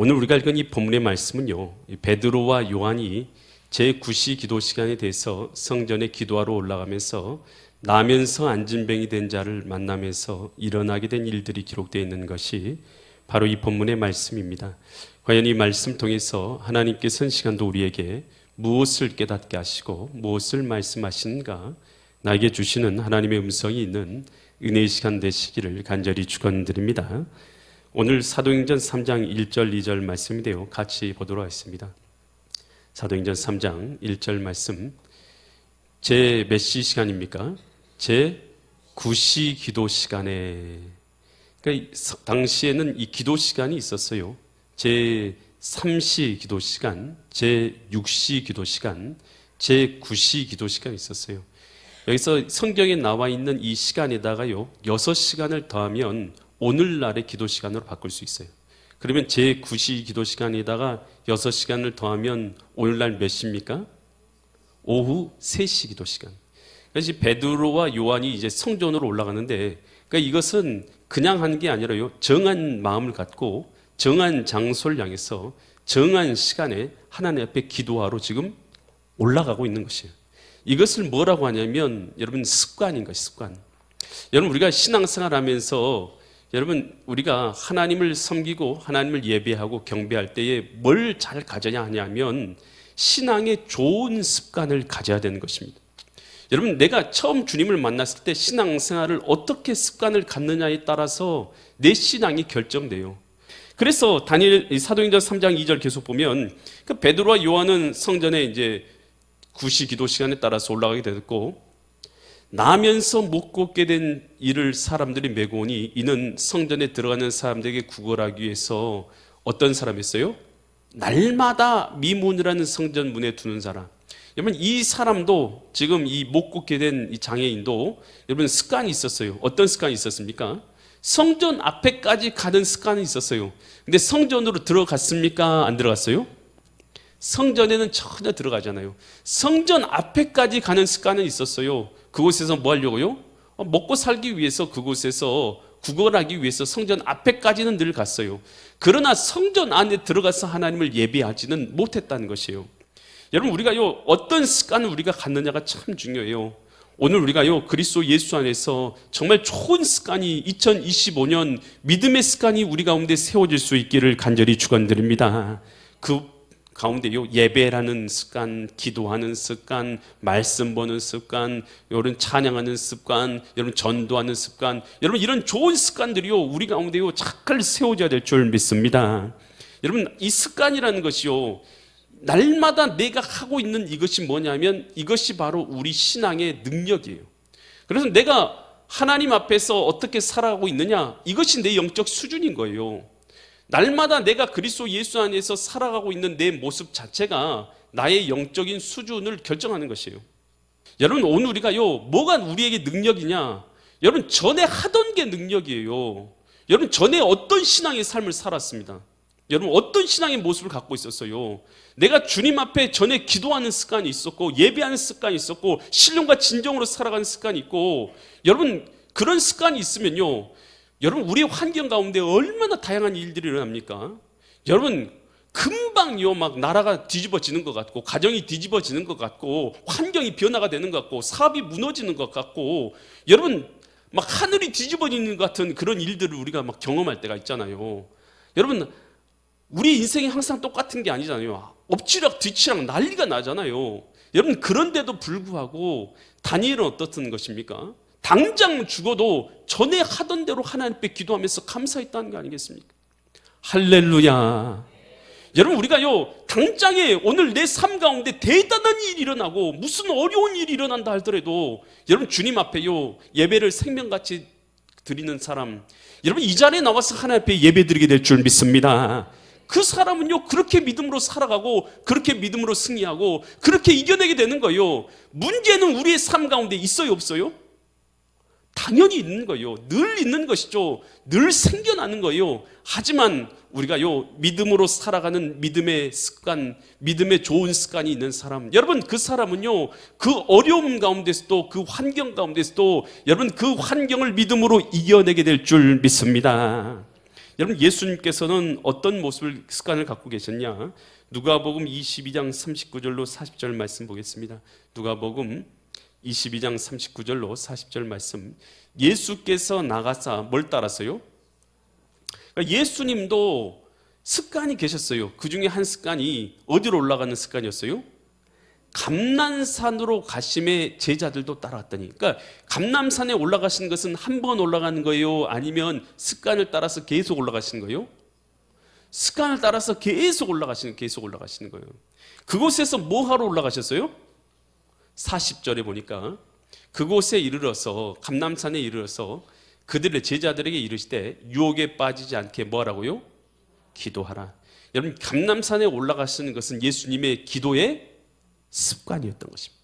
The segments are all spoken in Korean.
오늘 우리가 읽은 이 본문의 말씀은요, 베드로와 요한이 제9시 기도 시간에 대해서 성전에 기도하러 올라가면서 나면서 안진뱅이 된 자를 만나면서 일어나게 된 일들이 기록되어 있는 것이 바로 이 본문의 말씀입니다. 과연 이 말씀 통해서 하나님께서는 시간도 우리에게 무엇을 깨닫게 하시고 무엇을 말씀하시는가, 나에게 주시는 하나님의 음성이 있는 은혜의 시간 되시기를 간절히 축원드립니다. 오늘 사도행전 3장 1절 2절 말씀인데요, 같이 보도록 하겠습니다. 사도행전 3장 1절 말씀, 제 몇 시 시간입니까? 제 9시 기도 시간에. 그러니까 당시에는 이 기도 시간이 있었어요. 제 3시 기도 시간, 제 6시 기도 시간, 제 9시 기도 시간이 있었어요. 여기서 성경에 나와 있는 이 시간에다가요, 6시간을 더하면 오늘날의 기도 시간으로 바꿀 수 있어요. 그러면 제 9시 기도 시간에다가 6시간을 더하면 오늘날 몇 시입니까? 오후 3시 기도 시간. 그래서 베드로와 요한이 이제 성전으로 올라가는데, 그러니까 이것은 그냥 하는 게 아니라요, 정한 마음을 갖고 정한 장소를 향해서 정한 시간에 하나님 앞에 기도하러 지금 올라가고 있는 것이에요. 이것을 뭐라고 하냐면, 여러분, 습관인 것이 습관. 여러분, 우리가 신앙생활 하면서 여러분, 우리가 하나님을 섬기고 하나님을 예배하고 경배할 때에 뭘 잘 가져야 하냐면 신앙의 좋은 습관을 가져야 되는 것입니다. 여러분, 내가 처음 주님을 만났을 때 신앙생활을 어떻게 습관을 갖느냐에 따라서 내 신앙이 결정돼요. 그래서 사도행전 3장 2절 계속 보면, 그 베드로와 요한은 성전에 이제 9시 기도 시간에 따라서 올라가게 됐고, 나면서 못 걷게 된 이를 사람들이 메고 오니 이는 성전에 들어가는 사람들에게 구걸하기 위해서 어떤 사람이었어요? 날마다 미문이라는 성전 문에 두는 사람. 여러분, 이 사람도 지금 이 못 걷게 된 이 장애인도 여러분 습관이 있었어요. 어떤 습관이 있었습니까? 성전 앞에까지 가는 습관이 있었어요. 근데 성전으로 들어갔습니까? 안 들어갔어요? 성전에는 전혀 들어가잖아요. 성전 앞에까지 가는 습관은 있었어요. 그곳에서 뭐 하려고요? 먹고 살기 위해서 그곳에서 구걸하기 위해서 성전 앞에까지는 늘 갔어요. 그러나 성전 안에 들어가서 하나님을 예배하지는 못했다는 것이에요. 여러분, 우리가요, 어떤 습관을 우리가 갖느냐가 참 중요해요. 오늘 우리가요, 그리스도 예수 안에서 정말 좋은 습관이 2025년 믿음의 습관이 우리 가운데 세워질 수 있기를 간절히 축원드립니다. 그 가운데요, 예배라는 습관, 기도하는 습관, 말씀 보는 습관, 여러분 찬양하는 습관, 여러분 전도하는 습관, 여러분 이런 좋은 습관들이요, 우리 가운데요 착할 세워져야 될 줄 믿습니다. 여러분, 이 습관이라는 것이요, 날마다 내가 하고 있는 이것이 뭐냐면 이것이 바로 우리 신앙의 능력이에요. 그래서 내가 하나님 앞에서 어떻게 살아가고 있느냐, 이것이 내 영적 수준인 거예요. 날마다 내가 그리스도 예수 안에서 살아가고 있는 내 모습 자체가 나의 영적인 수준을 결정하는 것이에요. 여러분, 오늘 우리가요, 뭐가 우리에게 능력이냐? 여러분, 전에 하던 게 능력이에요. 여러분, 전에 어떤 신앙의 삶을 살았습니다. 여러분, 어떤 신앙의 모습을 갖고 있었어요? 내가 주님 앞에 전에 기도하는 습관이 있었고, 예배하는 습관이 있었고, 신령과 진정으로 살아가는 습관이 있고, 여러분, 그런 습관이 있으면요, 여러분, 우리의 환경 가운데 얼마나 다양한 일들이 일어납니까? 여러분, 금방요, 막 나라가 뒤집어지는 것 같고, 가정이 뒤집어지는 것 같고, 환경이 변화가 되는 것 같고, 사업이 무너지는 것 같고, 여러분, 막 하늘이 뒤집어지는 것 같은 그런 일들을 우리가 막 경험할 때가 있잖아요. 여러분, 우리 인생이 항상 똑같은 게 아니잖아요. 엎치락 뒤치락 난리가 나잖아요. 여러분, 그런데도 불구하고 다니엘은 어떻던 것입니까? 당장 죽어도 전에 하던 대로 하나님 앞에 기도하면서 감사했다는 거 아니겠습니까? 할렐루야. 여러분, 우리가요, 당장에 오늘 내 삶 가운데 대단한 일이 일어나고 무슨 어려운 일이 일어난다 하더라도 여러분, 주님 앞에요, 예배를 생명같이 드리는 사람, 여러분 이 자리에 나와서 하나님 앞에 예배 드리게 될 줄 믿습니다. 그 사람은요, 그렇게 믿음으로 살아가고 그렇게 믿음으로 승리하고 그렇게 이겨내게 되는 거예요. 문제는 우리의 삶 가운데 있어요, 없어요? 당연히 있는 거예요. 늘 있는 것이죠. 늘 생겨나는 거예요. 하지만 우리가요, 믿음으로 살아가는 믿음의 습관, 믿음의 좋은 습관이 있는 사람, 여러분 그 사람은요, 그 어려움 가운데서도, 그 환경 가운데서도 여러분 그 환경을 믿음으로 이겨내게 될 줄 믿습니다. 여러분, 예수님께서는 어떤 모습을, 습관을 갖고 계셨냐? 누가복음 22장 39절로 40절 말씀 보겠습니다. 누가복음 22장 39절로 40절 말씀. 예수께서 나가사 뭘 따랐어요? 그러니까 예수님도 습관이 계셨어요. 그 중에 한 습관이 어디로 올라가는 습관이었어요? 감람산으로 가심에 제자들도 따라왔더니, 그러니까 감람산에 올라가신 것은 한 번 올라가는 거예요? 아니면 습관을 따라서 계속 올라가시는 거예요? 습관을 따라서 계속 올라가시는 거예요. 그곳에서 뭐 하러 올라가셨어요? 40절에 보니까 그곳에 이르러서, 감람산에 이르러서 그들의 제자들에게 이르시되 유혹에 빠지지 않게 뭐 하라고요? 기도하라. 여러분, 감람산에 올라가시는 것은 예수님의 기도의 습관이었던 것입니다.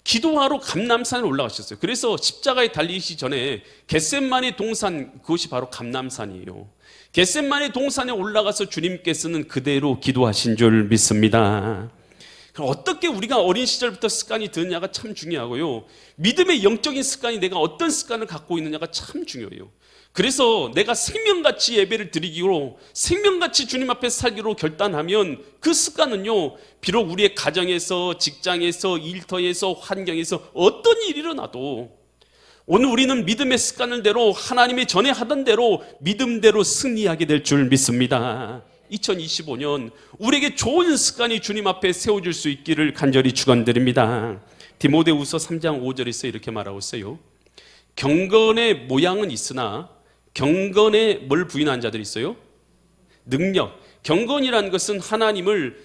기도하러 감람산에 올라가셨어요. 그래서 십자가에 달리시기 전에 겟셋마네 동산, 그것이 바로 감람산이에요. 겟셋마네 동산에 올라가서 주님께서는 그대로 기도하신 줄 믿습니다. 어떻게 우리가 어린 시절부터 습관이 드느냐가 참 중요하고요, 믿음의 영적인 습관이 내가 어떤 습관을 갖고 있느냐가 참 중요해요. 그래서 내가 생명같이 예배를 드리기로, 생명같이 주님 앞에 살기로 결단하면 그 습관은요, 비록 우리의 가정에서, 직장에서, 일터에서, 환경에서 어떤 일이 일어나도 오늘 우리는 믿음의 습관대로, 하나님이 전에 하던 대로 믿음대로 승리하게 될 줄 믿습니다. 2025년 우리에게 좋은 습관이 주님 앞에 세워질 수 있기를 간절히 축원드립니다. 디모데후서 3장 5절에서 이렇게 말하고 있어요. 경건의 모양은 있으나 경건에 뭘 부인한 자들이 있어요? 능력. 경건이라는 것은 하나님을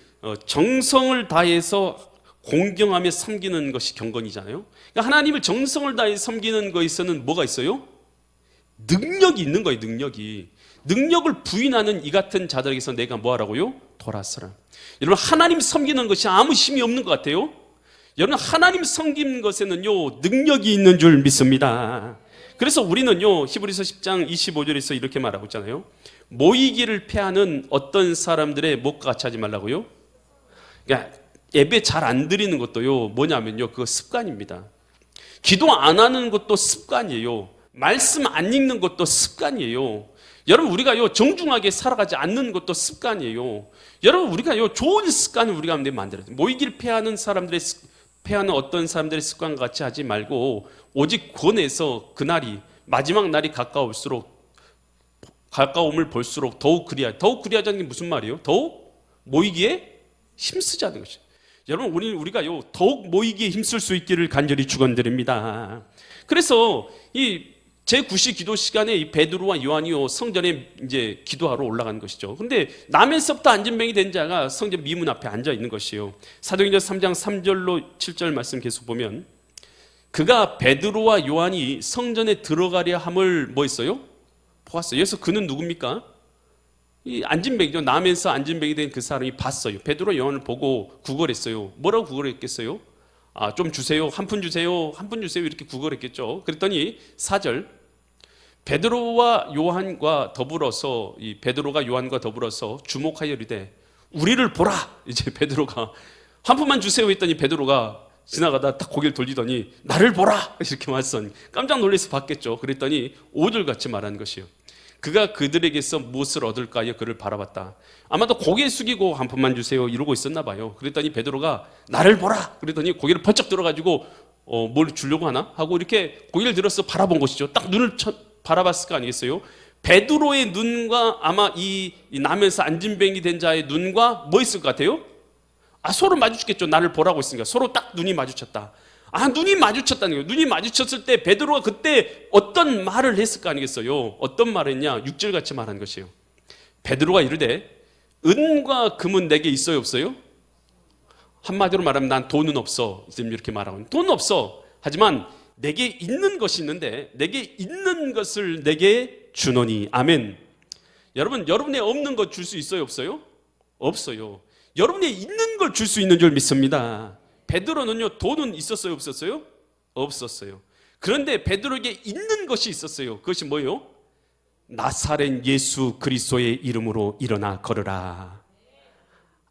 정성을 다해서 공경하며 섬기는 것이 경건이잖아요. 그러니까 하나님을 정성을 다해서 섬기는 것에서는 뭐가 있어요? 능력이 있는 거예요. 능력을 부인하는 이 같은 자들에게서 내가 뭐 하라고요? 돌아서라. 여러분, 하나님 섬기는 것이 아무 힘이 없는 것 같아요? 여러분, 하나님 섬기는 것에는요, 능력이 있는 줄 믿습니다. 그래서 우리는요, 히브리서 10장 25절에서 이렇게 말하고 있잖아요. 모이기를 패하는 어떤 사람들의 목과 같이 하지 말라고요? 그러니까 예배 잘 안 드리는 것도요, 뭐냐면요, 그거 습관입니다. 기도 안 하는 것도 습관이에요. 말씀 안 읽는 것도 습관이에요. 여러분, 우리가요, 정중하게 살아가지 않는 것도 습관이에요. 여러분, 우리가요, 좋은 습관을 우리가 만들어야 돼요. 모이기를 패하는 어떤 사람들의 습관과 같이 하지 말고, 오직 권해서 그날이, 마지막 날이 가까움을 볼수록 더욱 그리하자는 게 무슨 말이에요? 더욱 모이기에 힘쓰자는 것이죠. 여러분, 우리가요, 더욱 모이기에 힘쓸 수 있기를 간절히 축원드립니다. 그래서 이 제9시 기도 시간에 이 베드로와 요한이요, 성전에 이제 기도하러 올라간 것이죠. 근데 나면서부터 안진뱅이 된 자가 성전 미문 앞에 앉아 있는 것이요. 사도행전 3장 3절로 7절 말씀 계속 보면, 그가 베드로와 요한이 성전에 들어가려 함을 뭐 했어요? 보았어요. 그래서 그는 누굽니까? 이 안진뱅이죠. 나면서 안진뱅이 된 그 사람이 봤어요. 베드로 요한을 보고 구걸했어요. 뭐라고 구걸했겠어요? 좀 주세요. 한 푼 주세요. 이렇게 구걸했겠죠. 그랬더니 4절, 베드로가 요한과 더불어서 주목하여 이르되 우리를 보라. 이제 베드로가 한 푼만 주세요 했더니 베드로가 지나가다 딱 고개를 돌리더니 나를 보라 이렇게 말씀. 깜짝 놀라서 봤겠죠. 그랬더니 5절 같이 말하는 것이요. 그가 그들에게서 무엇을 얻을까요? 그를 바라봤다. 아마도 고개 숙이고 한 푼만 주세요 이러고 있었나 봐요. 그랬더니 베드로가 나를 보라. 그랬더니 고개를 번쩍 들어가지고 뭘 주려고 하나 하고 이렇게 고개를 들어서 바라본 것이죠. 딱 눈을 바라봤을 거 아니겠어요? 베드로의 눈과 아마 이 나면서 안진뱅이 된 자의 눈과 뭐 있을 것 같아요? 서로 마주쳤겠죠. 나를 보라고 했으니까 서로 딱 눈이 마주쳤다. 눈이 마주쳤다는 거예요. 눈이 마주쳤을 때 베드로가 그때 어떤 말을 했을 거 아니겠어요? 어떤 말을 했냐? 6절 같이 말한 것이에요. 베드로가 이르되 은과 금은 내게 있어요, 없어요? 한마디로 말하면 난 돈은 없어. 지금 이렇게 말하고 돈은 없어. 하지만 내게 있는 것이 있는데 내게 있는 것을 내게 주노니. 아멘. 여러분, 여러분의 없는 것 줄 수 있어요, 없어요? 없어요. 여러분의 있는 걸 줄 수 있는 줄 믿습니다. 베드로는요, 돈은 있었어요, 없었어요? 없었어요. 그런데 베드로에게 있는 것이 있었어요. 그것이 뭐예요? 나사렛 예수 그리스도의 이름으로 일어나 걸으라.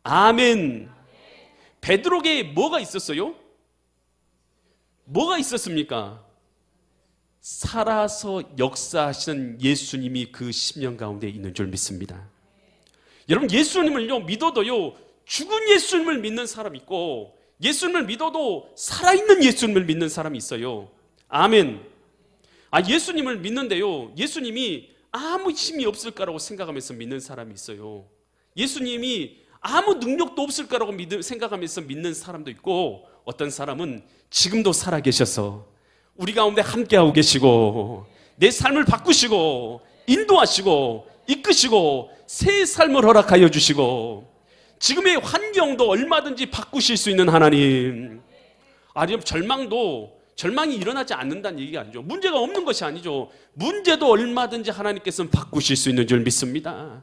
아멘. 베드로에게 뭐가 있었어요? 뭐가 있었습니까? 살아서 역사하시는 예수님이 그 십년 가운데 있는 줄 믿습니다. 여러분, 예수님을요 믿어도요 죽은 예수님을 믿는 사람이 있고, 예수님을 믿어도 살아있는 예수님을 믿는 사람이 있어요. 아멘. 예수님을 믿는데요, 예수님이 아무 힘이 없을 거라고 생각하면서 믿는 사람이 있어요. 예수님이 아무 능력도 없을 거라고 생각하면서 믿는 사람도 있고, 어떤 사람은 지금도 살아계셔서 우리 가운데 함께하고 계시고 내 삶을 바꾸시고 인도하시고 이끄시고 새 삶을 허락하여 주시고 지금의 환경도 얼마든지 바꾸실 수 있는 하나님. 절망이 일어나지 않는다는 얘기가 아니죠. 문제가 없는 것이 아니죠. 문제도 얼마든지 하나님께서는 바꾸실 수 있는 줄 믿습니다.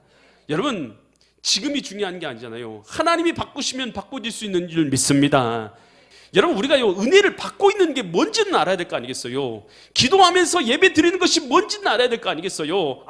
여러분, 지금이 중요한 게 아니잖아요. 하나님이 바꾸시면 바꿔질 수 있는 줄 믿습니다. 여러분, 우리가요 은혜를 받고 있는 게 뭔지는 알아야 될 거 아니겠어요? 기도하면서 예배 드리는 것이 뭔지는 알아야 될 거 아니겠어요?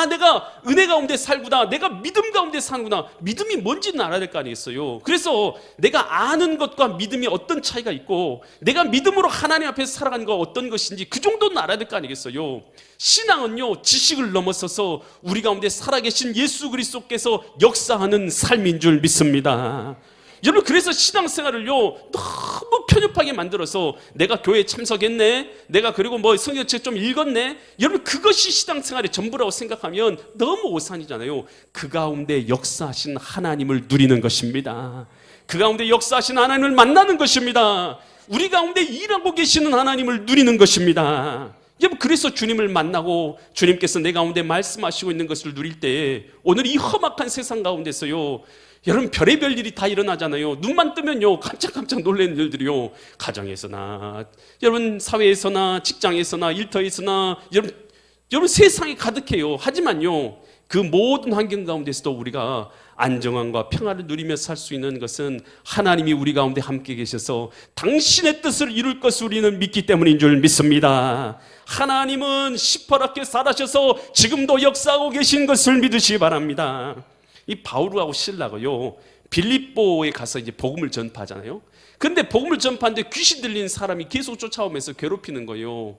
내가 은혜 가운데 살구나, 내가 믿음 가운데 사는구나. 믿음이 뭔지는 알아야 될 거 아니겠어요? 그래서 내가 아는 것과 믿음이 어떤 차이가 있고, 내가 믿음으로 하나님 앞에서 살아가는 거 어떤 것인지 그 정도는 알아야 될 거 아니겠어요? 신앙은요 지식을 넘어서서 우리 가운데 살아계신 예수 그리스도께서 역사하는 삶인 줄 믿습니다. 여러분, 그래서 신앙생활을요 너무 편협하게 만들어서 내가 교회에 참석했네, 내가 그리고 성경책 좀 읽었네, 여러분 그것이 신앙생활의 전부라고 생각하면 너무 오산이잖아요. 그 가운데 역사하신 하나님을 누리는 것입니다. 그 가운데 역사하신 하나님을 만나는 것입니다. 우리 가운데 일하고 계시는 하나님을 누리는 것입니다. 여러분, 그래서 주님을 만나고 주님께서 내 가운데 말씀하시고 있는 것을 누릴 때 오늘 이 험악한 세상 가운데서요, 여러분 별의별 일이 다 일어나잖아요. 눈만 뜨면요 깜짝깜짝 놀라는 일들이요, 가정에서나 여러분 사회에서나 직장에서나 일터에서나 여러분 세상이 가득해요. 하지만요 그 모든 환경 가운데서도 우리가 안정함과 평화를 누리며 살 수 있는 것은 하나님이 우리 가운데 함께 계셔서 당신의 뜻을 이룰 것을 우리는 믿기 때문인 줄 믿습니다. 하나님은 시퍼렇게 살아셔서 지금도 역사하고 계신 것을 믿으시기 바랍니다. 이 바울하고 실라가요 빌립보에 가서 이제 복음을 전파하잖아요. 근데 복음을 전파하는데 귀신 들린 사람이 계속 쫓아오면서 괴롭히는 거예요.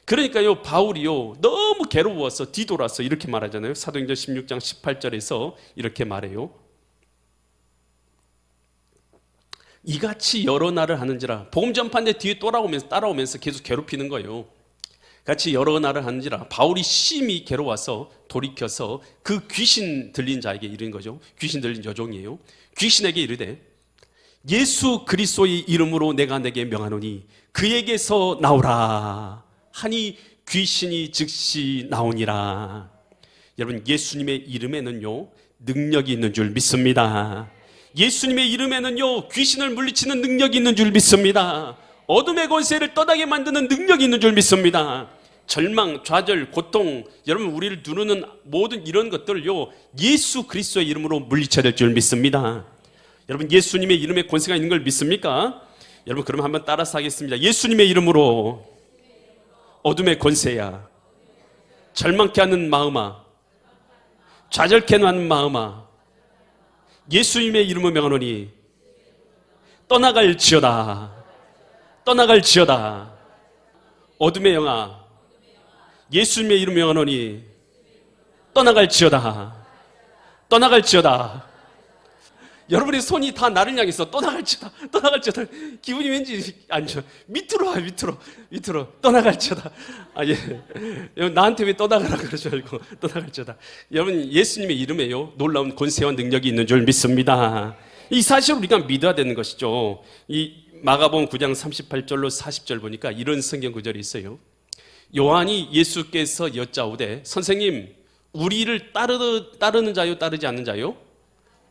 그러니까요 바울이요 너무 괴로워서 뒤돌아서 이렇게 말하잖아요. 사도행전 16장 18절에서 이렇게 말해요. 이같이 여러 날을 하는지라. 복음 전파인데 뒤에 따라오면서 계속 괴롭히는 거예요. 같이 여러 날을 하는지라. 바울이 심히 괴로워서 돌이켜서 그 귀신 들린 자에게 이르는 거죠. 귀신 들린 여종이에요. 귀신에게 이르되 예수 그리스도의 이름으로 내가 내게 명하노니 그에게서 나오라 하니 귀신이 즉시 나오니라. 여러분, 예수님의 이름에는요 능력이 있는 줄 믿습니다. 예수님의 이름에는요 귀신을 물리치는 능력이 있는 줄 믿습니다. 어둠의 권세를 떠나게 만드는 능력이 있는 줄 믿습니다. 절망, 좌절, 고통, 여러분 우리를 누르는 모든 이런 것들을요 예수 그리스도의 이름으로 물리쳐야 될 줄 믿습니다. 여러분, 예수님의 이름에 권세가 있는 걸 믿습니까? 여러분, 그럼 한번 따라서 하겠습니다. 예수님의 이름으로 어둠의 권세야, 절망케 하는 마음아, 좌절케 하는 마음아, 예수님의 이름을 명하노니 떠나갈지어다. 떠나갈지어다. 어둠의 영아, 예수님의 이름 명하노니 떠나갈지어다. 떠나갈지어다. 여러분의 손이 다 나를 향해서 떠나갈지어다. 기분이 왠지 안 좋아. 밑으로 와, 밑으로. 떠나갈지어다. 여러분, 나한테 왜 떠나가라 그러지 말고 떠나갈지어다. 여러분, 예수님의 이름에요 놀라운 권세와 능력이 있는 줄 믿습니다. 이 사실을 우리가 믿어야 되는 것이죠. 이 마가복음 9장 38절로 40절 보니까 이런 성경 구절이 있어요. 요한이 예수께서 여짜오되 선생님, 우리를 따르는 자요 따르지 않는 자요?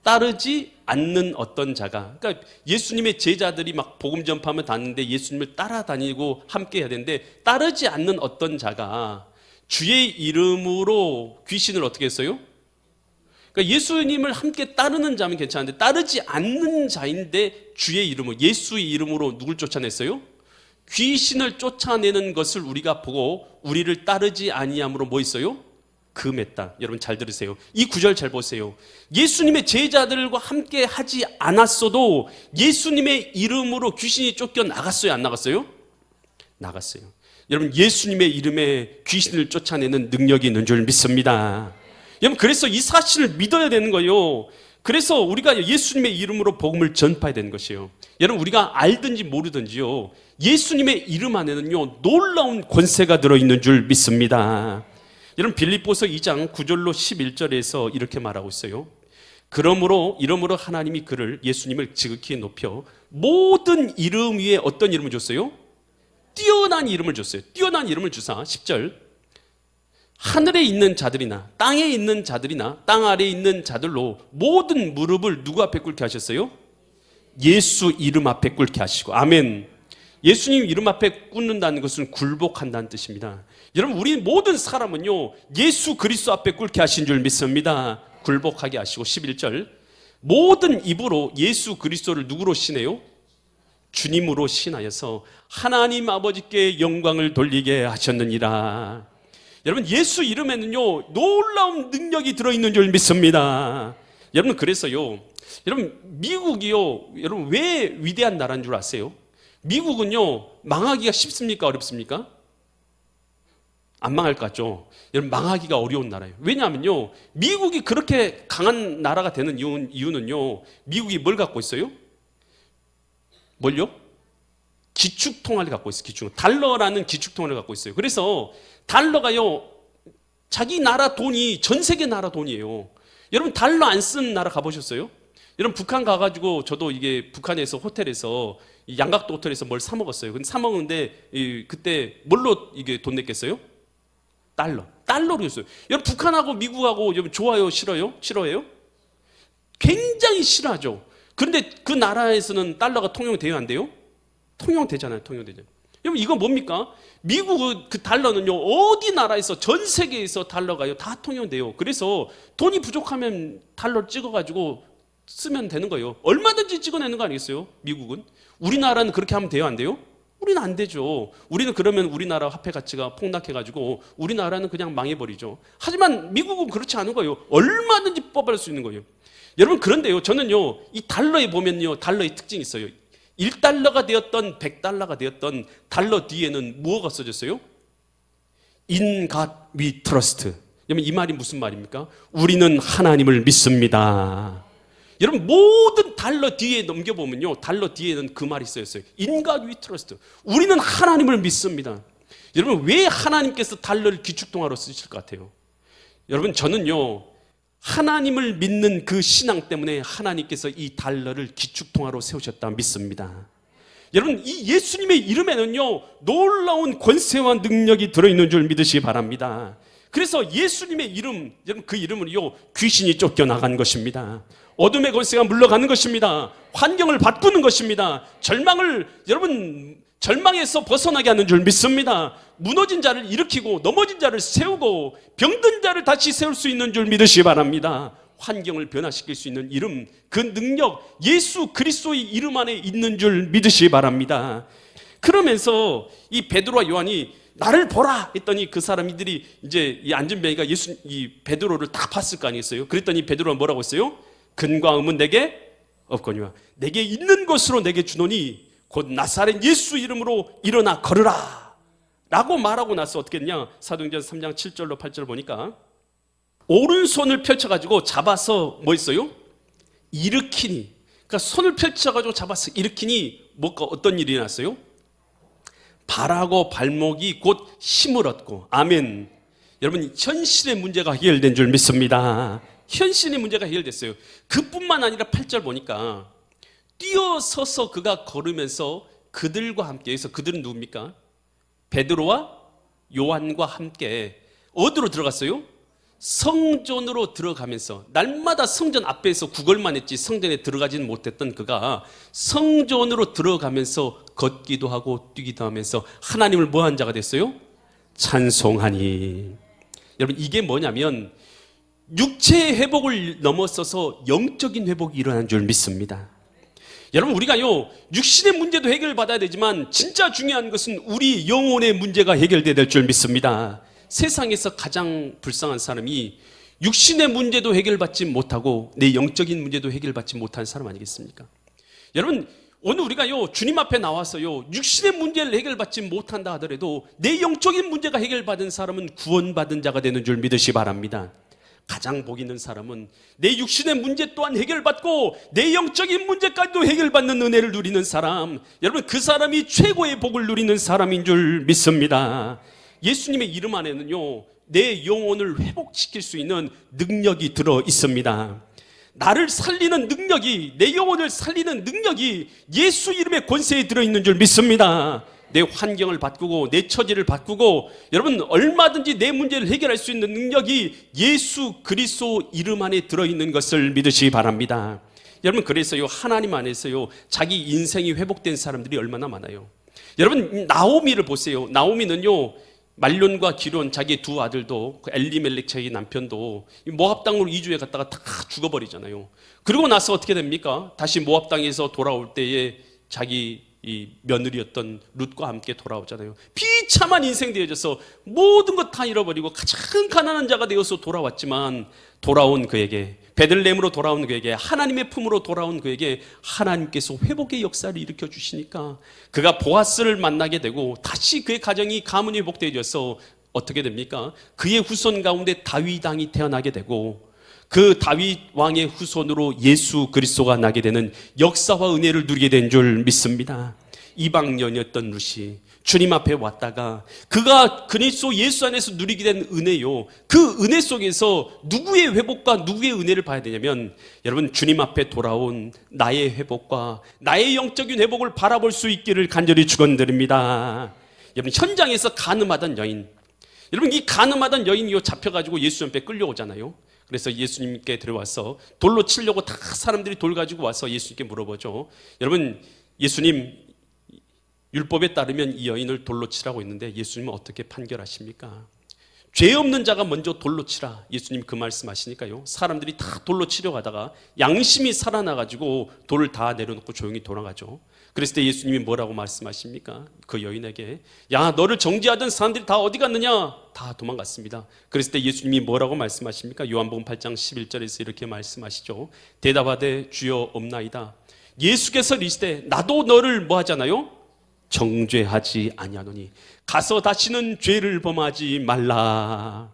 따르지 않는 어떤 자가. 그러니까 예수님의 제자들이 막 복음 전파하면 다니는데 예수님을 따라다니고 함께 해야 되는데, 따르지 않는 어떤 자가 주의 이름으로 귀신을 어떻게 했어요? 그러니까 예수님을 함께 따르는 자면 괜찮은데 따르지 않는 자인데 주의 이름으로, 예수의 이름으로 누굴 쫓아냈어요? 귀신을 쫓아내는 것을 우리가 보고 우리를 따르지 아니함으로 뭐 있어요? 금했다. 여러분 잘 들으세요. 이 구절 잘 보세요. 예수님의 제자들과 함께 하지 않았어도 예수님의 이름으로 귀신이 쫓겨 나갔어요, 안 나갔어요? 나갔어요. 여러분 예수님의 이름에 귀신을 쫓아내는 능력이 있는 줄 믿습니다. 여러분 그래서 이 사실을 믿어야 되는 거예요. 그래서 우리가 예수님의 이름으로 복음을 전파해야 되는 것이에요. 여러분 우리가 알든지 모르든지요, 예수님의 이름 안에는요 놀라운 권세가 들어있는 줄 믿습니다. 여러분 빌립보서 2장 9절로 11절에서 이렇게 말하고 있어요. 그러므로 이름으로 하나님이 그를, 예수님을 지극히 높여 모든 이름 위에 어떤 이름을 줬어요? 뛰어난 이름을 줬어요. 뛰어난 이름을 주사 10절 하늘에 있는 자들이나 땅에 있는 자들이나 땅 아래에 있는 자들로 모든 무릎을 누구 앞에 꿇게 하셨어요? 예수 이름 앞에 꿇게 하시고. 아멘. 예수님 이름 앞에 꿇는다는 것은 굴복한다는 뜻입니다. 여러분 우리 모든 사람은요 예수 그리스도 앞에 꿇게 하신 줄 믿습니다. 굴복하게 하시고. 11절 모든 입으로 예수 그리스도를 누구로 신해요? 주님으로 신하여서 하나님 아버지께 영광을 돌리게 하셨느니라. 여러분 예수 이름에는요 놀라운 능력이 들어있는 줄 믿습니다. 여러분 그래서요, 여러분 미국이요, 여러분 왜 위대한 나라인 줄 아세요? 미국은요 망하기가 쉽습니까 어렵습니까? 안 망할 것 같죠? 여러분 망하기가 어려운 나라예요. 왜냐하면요 미국이 그렇게 강한 나라가 되는 이유는요, 미국이 뭘 갖고 있어요? 뭘요? 기축통화를 갖고 있어요. 기축. 달러라는 기축통화를 갖고 있어요. 그래서 달러가요 자기 나라 돈이 전 세계 나라 돈이에요. 여러분 달러 안 쓰는 나라 가보셨어요? 여러분 북한 가가지고 저도 이게 북한에서 호텔에서 양각도 호텔에서 뭘 사 먹었어요. 근데 사 먹는데 그때 뭘로 이게 돈 냈겠어요? 달러로 했어요. 여러분 북한하고 미국하고 여러분 좋아요, 싫어요? 싫어해요? 굉장히 싫어하죠. 그런데 그 나라에서는 달러가 통용돼요, 안 돼요? 통용되잖아요. 여러분 이건 뭡니까? 미국은 그 달러는요 어디 나라에서 전 세계에서 달러가요 다 통용돼요. 그래서 돈이 부족하면 달러 찍어가지고 쓰면 되는 거예요. 얼마든지 찍어내는 거 아니겠어요? 미국은. 우리나라는 그렇게 하면 돼요, 안 돼요? 우리는 안 되죠. 우리는 그러면 우리나라 화폐 가치가 폭락해가지고 우리나라는 그냥 망해버리죠. 하지만 미국은 그렇지 않은 거예요. 얼마든지 뽑아낼 수 있는 거예요. 여러분 그런데요 저는요 이 달러에 보면요 달러의 특징이 있어요. 1달러가 되었던 100달러가 되었던 달러 뒤에는 뭐가 써졌어요? In God we trust. 여러분 이 말이 무슨 말입니까? 우리는 하나님을 믿습니다. 여러분 모든 달러 뒤에 넘겨보면요 달러 뒤에는 그 말이 써있어요. In God we trust. 우리는 하나님을 믿습니다. 여러분 왜 하나님께서 달러를 기축통화로 쓰실 것 같아요? 여러분 저는요 하나님을 믿는 그 신앙 때문에 하나님께서 이 달러를 기축통화로 세우셨다 믿습니다. 여러분 이 예수님의 이름에는요 놀라운 권세와 능력이 들어있는 줄 믿으시기 바랍니다. 그래서 예수님의 이름, 여러분 그 이름은요 귀신이 쫓겨나간 것입니다. 어둠의 권세가 물러가는 것입니다. 환경을 바꾸는 것입니다. 절망에서 벗어나게 하는 줄 믿습니다. 무너진 자를 일으키고 넘어진 자를 세우고 병든 자를 다시 세울 수 있는 줄 믿으시기 바랍니다. 환경을 변화시킬 수 있는 이름, 그 능력, 예수 그리스도의 이름 안에 있는 줄 믿으시기 바랍니다. 그러면서 이 베드로와 요한이 나를 보라 했더니 그 사람들이 이제 이 안진뱅이가 이 베드로를 다 봤을 거 아니겠어요? 그랬더니 베드로가 뭐라고 했어요? 근과 음은 내게 없거니와 내게 있는 것으로 내게 주노니 곧 나사렛 예수 이름으로 일어나 걸으라 라고 말하고 나서 어떻게 했냐? 사도행전 3장 7절로 8절 보니까 오른손을 펼쳐가지고 잡아서 뭐 했어요? 일으키니. 그러니까 손을 펼쳐가지고 잡아서 일으키니 뭐가 어떤 일이 났어요? 발하고 발목이 곧 힘을 얻고. 아멘. 여러분 현실의 문제가 해결된 줄 믿습니다. 현실의 문제가 해결됐어요. 그뿐만 아니라 8절 보니까 뛰어서서 그가 걸으면서 그들과 함께, 해서 그들은 누굽니까? 베드로와 요한과 함께 어디로 들어갔어요? 성전으로 들어가면서, 날마다 성전 앞에서 구걸만 했지 성전에 들어가지는 못했던 그가 성전으로 들어가면서 걷기도 하고 뛰기도 하면서 하나님을 뭐한 자가 됐어요? 찬송하니. 여러분 이게 뭐냐면 육체의 회복을 넘어서서 영적인 회복이 일어난 줄 믿습니다. 여러분 우리가요 육신의 문제도 해결받아야 되지만 진짜 중요한 것은 우리 영혼의 문제가 해결돼야 될 줄 믿습니다. 세상에서 가장 불쌍한 사람이 육신의 문제도 해결받지 못하고 내 영적인 문제도 해결받지 못한 사람 아니겠습니까? 여러분 오늘 우리가요, 주님 앞에 나와서요, 육신의 문제를 해결받지 못한다 하더라도 내 영적인 문제가 해결받은 사람은 구원받은 자가 되는 줄 믿으시 바랍니다. 가장 복 있는 사람은 내 육신의 문제 또한 해결받고 내 영적인 문제까지도 해결받는 은혜를 누리는 사람, 여러분 그 사람이 최고의 복을 누리는 사람인 줄 믿습니다. 예수님의 이름 안에는요, 내 영혼을 회복시킬 수 있는 능력이 들어 있습니다. 나를 살리는 능력이, 내 영혼을 살리는 능력이 예수 이름의 권세에 들어있는 줄 믿습니다. 내 환경을 바꾸고 내 처지를 바꾸고 여러분 얼마든지 내 문제를 해결할 수 있는 능력이 예수 그리스도 이름 안에 들어있는 것을 믿으시기 바랍니다. 여러분 그래서요, 하나님 안에서요, 자기 인생이 회복된 사람들이 얼마나 많아요. 여러분 나오미를 보세요. 나오미는요, 말론과 기론, 자기 두 아들도, 엘리멜렉 자기 남편도 모압 땅으로 이주해 갔다가 다 죽어버리잖아요. 그리고 나서 어떻게 됩니까? 다시 모압 땅에서 돌아올 때에 자기 이 며느리였던 룻과 함께 돌아오잖아요. 비참한 인생 되어져서 모든 것 다 잃어버리고 가장 가난한 자가 되어서 돌아왔지만, 돌아온 그에게, 베들레헴으로 돌아온 그에게, 하나님의 품으로 돌아온 그에게 하나님께서 회복의 역사를 일으켜 주시니까 그가 보아스를 만나게 되고 다시 그의 가정이 가문이 회복되어져서 어떻게 됩니까? 그의 후손 가운데 다윗 왕이 태어나게 되고 그 다윗 왕의 후손으로 예수 그리스도가 나게 되는 역사와 은혜를 누리게 된 줄 믿습니다. 이방년이었던 룻이 주님 앞에 왔다가 그가 그리스도 예수 안에서 누리게 된 은혜요, 그 은혜 속에서 누구의 회복과 누구의 은혜를 봐야 되냐면, 여러분 주님 앞에 돌아온 나의 회복과 나의 영적인 회복을 바라볼 수 있기를 간절히 축원드립니다. 여러분 현장에서 간음하던 여인, 여러분 이 간음하던 여인이 잡혀가지고 예수 앞에 끌려오잖아요. 그래서 예수님께 들어와서 돌로 치려고 다 사람들이 돌 가지고 와서 예수님께 물어보죠. 여러분 예수님, 율법에 따르면 이 여인을 돌로 치라고 했는데 예수님은 어떻게 판결하십니까? 죄 없는 자가 먼저 돌로 치라, 예수님 그 말씀하시니까요, 사람들이 다 돌로 치려고 하다가 양심이 살아나가지고 돌을 다 내려놓고 조용히 돌아가죠. 그랬을 때 예수님이 뭐라고 말씀하십니까? 그 여인에게, 야 너를 정죄하던 사람들이 다 어디 갔느냐? 다 도망갔습니다. 그랬을 때 예수님이 뭐라고 말씀하십니까? 요한복음 8장 11절에서 이렇게 말씀하시죠. 대답하되 주여 없나이다. 예수께서 이르시되 나도 너를 뭐 하잖아요? 정죄하지 아니하노니 가서 다시는 죄를 범하지 말라.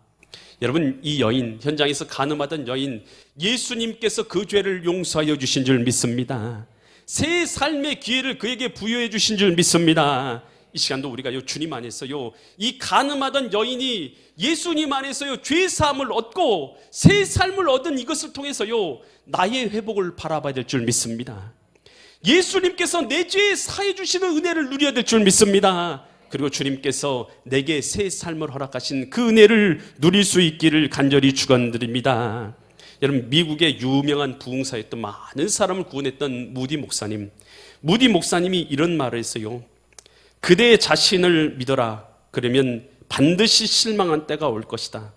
여러분 이 여인, 현장에서 간음하던 여인, 예수님께서 그 죄를 용서하여 주신 줄 믿습니다. 새 삶의 기회를 그에게 부여해 주신 줄 믿습니다. 이 시간도 우리가요, 주님 안에서요, 이 간음하던 여인이 예수님 안에서요 죄 사함을 얻고 새 삶을 얻은 이것을 통해서요 나의 회복을 바라봐야 될 줄 믿습니다. 예수님께서 내 죄에 사해 주시는 은혜를 누려야 될 줄 믿습니다. 그리고 주님께서 내게 새 삶을 허락하신 그 은혜를 누릴 수 있기를 간절히 축원드립니다. 여러분 미국의 유명한 부흥사였던, 많은 사람을 구원했던 무디 목사님이 이런 말을 했어요. 그대 자신을 믿어라. 그러면 반드시 실망한 때가 올 것이다.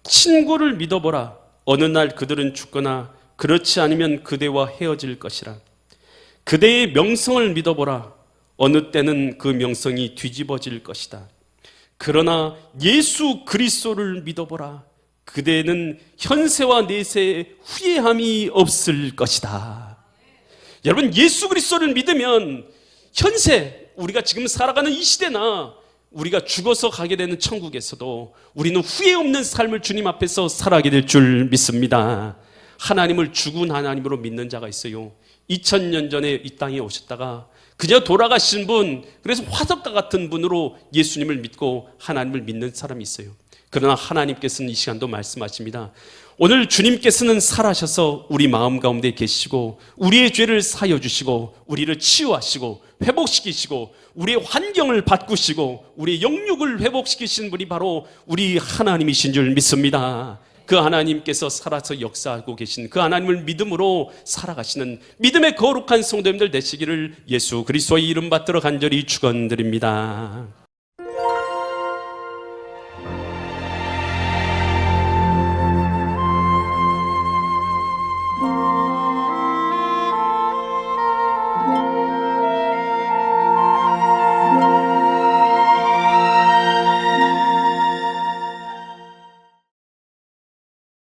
친구를 믿어보라. 어느 날 그들은 죽거나 그렇지 않으면 그대와 헤어질 것이라. 그대의 명성을 믿어보라. 어느 때는 그 명성이 뒤집어질 것이다. 그러나 예수 그리스도를 믿어보라. 그대는 현세와 내세에 후회함이 없을 것이다. 여러분 예수 그리스도를 믿으면 현세, 우리가 지금 살아가는 이 시대나 우리가 죽어서 가게 되는 천국에서도 우리는 후회 없는 삶을 주님 앞에서 살아가게 될 줄 믿습니다. 하나님을 죽은 하나님으로 믿는 자가 있어요. 2000년 전에 이 땅에 오셨다가 그저 돌아가신 분, 그래서 화석과 같은 분으로 예수님을 믿고 하나님을 믿는 사람이 있어요. 그러나 하나님께서는 이 시간도 말씀하십니다. 오늘 주님께서는 살아셔서 우리 마음 가운데 계시고 우리의 죄를 사여 주시고 우리를 치유하시고 회복시키시고 우리의 환경을 바꾸시고 우리의 영육을 회복시키신 분이 바로 우리 하나님이신 줄 믿습니다. 그 하나님께서 살아서 역사하고 계신 그 하나님을 믿음으로 살아가시는 믿음의 거룩한 성도님들 되시기를 예수 그리스도의 이름 받들어 간절히 축원드립니다.